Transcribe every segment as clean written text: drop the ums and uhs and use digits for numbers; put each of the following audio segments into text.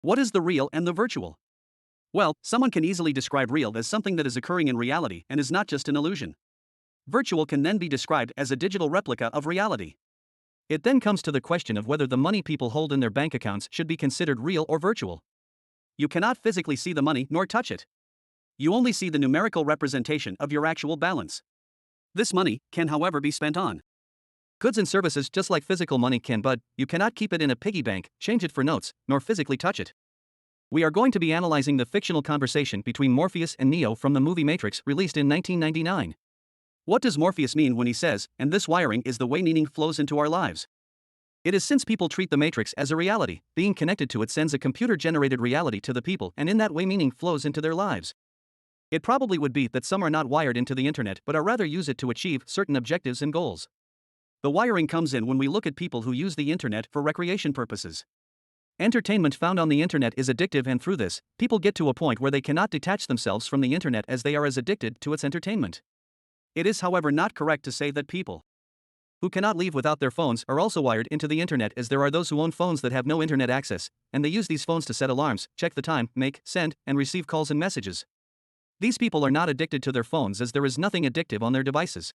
What is the real and the virtual? Well, someone can easily describe real as something that is occurring in reality and is not just an illusion. Virtual can then be described as a digital replica of reality. It then comes to the question of whether the money people hold in their bank accounts should be considered real or virtual. You cannot physically see the money nor touch it. You only see the numerical representation of your actual balance. This money can, however, be spent on goods and services just like physical money can, but you cannot keep it in a piggy bank, change it for notes, nor physically touch it. We are going to be analyzing the fictional conversation between Morpheus and Neo from the movie Matrix, released in 1999. What does Morpheus mean when he says, "And this wiring is the way meaning flows into our lives"? It is since people treat the Matrix as a reality, being connected to it sends a computer-generated reality to the people, and in that way meaning flows into their lives. It probably would be that some are not wired into the internet but are rather use it to achieve certain objectives and goals. The wiring comes in when we look at people who use the internet for recreation purposes. Entertainment found on the internet is addictive, and through this, people get to a point where they cannot detach themselves from the internet as they are as addicted to its entertainment. It is, however, not correct to say that people who cannot leave without their phones are also wired into the internet, as there are those who own phones that have no internet access, and they use these phones to set alarms, check the time, make, send, and receive calls and messages. These people are not addicted to their phones as there is nothing addictive on their devices.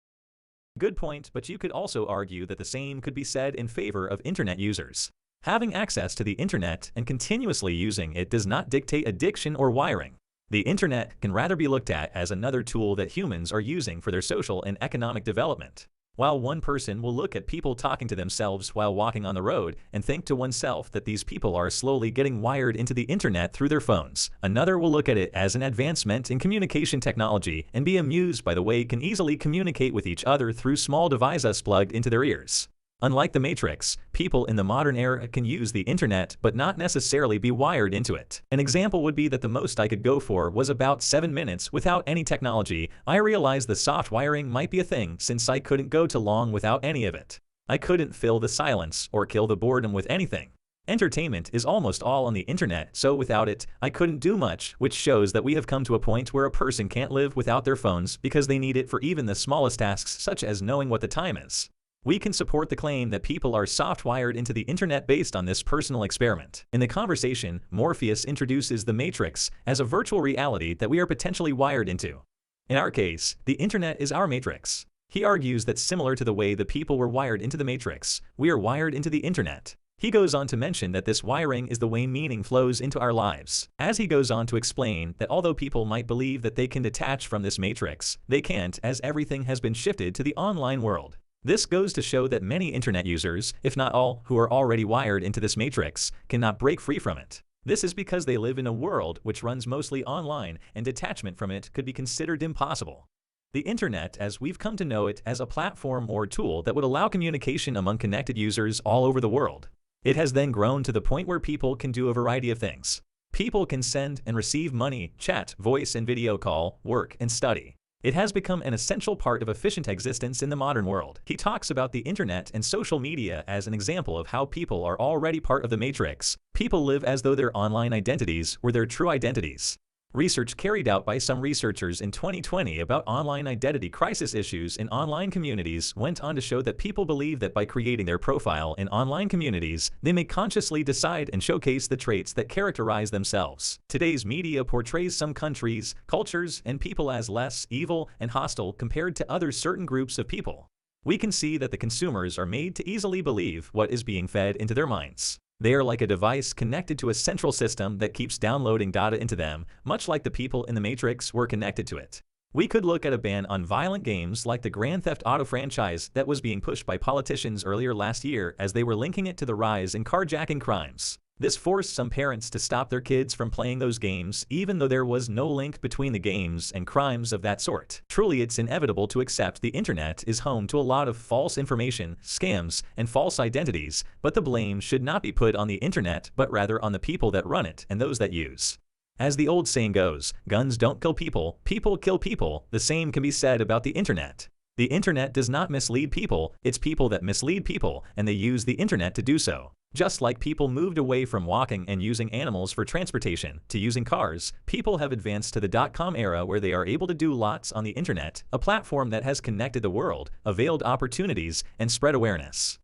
Good point, but you could also argue that the same could be said in favor of internet users. Having access to the internet and continuously using it does not dictate addiction or wiring. The internet can rather be looked at as another tool that humans are using for their social and economic development. While one person will look at people talking to themselves while walking on the road and think to oneself that these people are slowly getting wired into the internet through their phones, another will look at it as an advancement in communication technology and be amused by the way it can easily communicate with each other through small devices plugged into their ears. Unlike the Matrix, people in the modern era can use the internet but not necessarily be wired into it. An example would be that the most I could go for was about 7 minutes without any technology. I realized the soft wiring might be a thing since I couldn't go too long without any of it. I couldn't fill the silence or kill the boredom with anything. Entertainment is almost all on the internet, so without it, I couldn't do much, which shows that we have come to a point where a person can't live without their phones because they need it for even the smallest tasks such as knowing what the time is. We can support the claim that people are soft-wired into the internet based on this personal experiment. In the conversation, Morpheus introduces the Matrix as a virtual reality that we are potentially wired into. In our case, the internet is our Matrix. He argues that similar to the way the people were wired into the Matrix, we are wired into the internet. He goes on to mention that this wiring is the way meaning flows into our lives. As he goes on to explain that although people might believe that they can detach from this Matrix, they can't, as everything has been shifted to the online world. This goes to show that many internet users, if not all, who are already wired into this matrix, cannot break free from it. This is because they live in a world which runs mostly online, and detachment from it could be considered impossible. The internet, as we've come to know it, as a platform or tool that would allow communication among connected users all over the world. It has then grown to the point where people can do a variety of things. People can send and receive money, chat, voice and video call, work, and study. It has become an essential part of efficient existence in the modern world. He talks about the internet and social media as an example of how people are already part of the matrix. People live as though their online identities were their true identities. Research carried out by some researchers in 2020 about online identity crisis issues in online communities went on to show that people believe that by creating their profile in online communities, they may consciously decide and showcase the traits that characterize themselves. Today's media portrays some countries, cultures, and people as less evil and hostile compared to other certain groups of people. We can see that the consumers are made to easily believe what is being fed into their minds. They are like a device connected to a central system that keeps downloading data into them, much like the people in the Matrix were connected to it. We could look at a ban on violent games like the Grand Theft Auto franchise that was being pushed by politicians earlier last year as they were linking it to the rise in carjacking crimes. This forced some parents to stop their kids from playing those games, even though there was no link between the games and crimes of that sort. Truly, it's inevitable to accept the internet is home to a lot of false information, scams, and false identities, but the blame should not be put on the internet, but rather on the people that run it and those that use. As the old saying goes, guns don't kill people, people kill people. The same can be said about the internet. The internet does not mislead people, it's people that mislead people, and they use the internet to do so. Just like people moved away from walking and using animals for transportation to using cars, people have advanced to the .com era where they are able to do lots on the internet, a platform that has connected the world, availed opportunities, and spread awareness.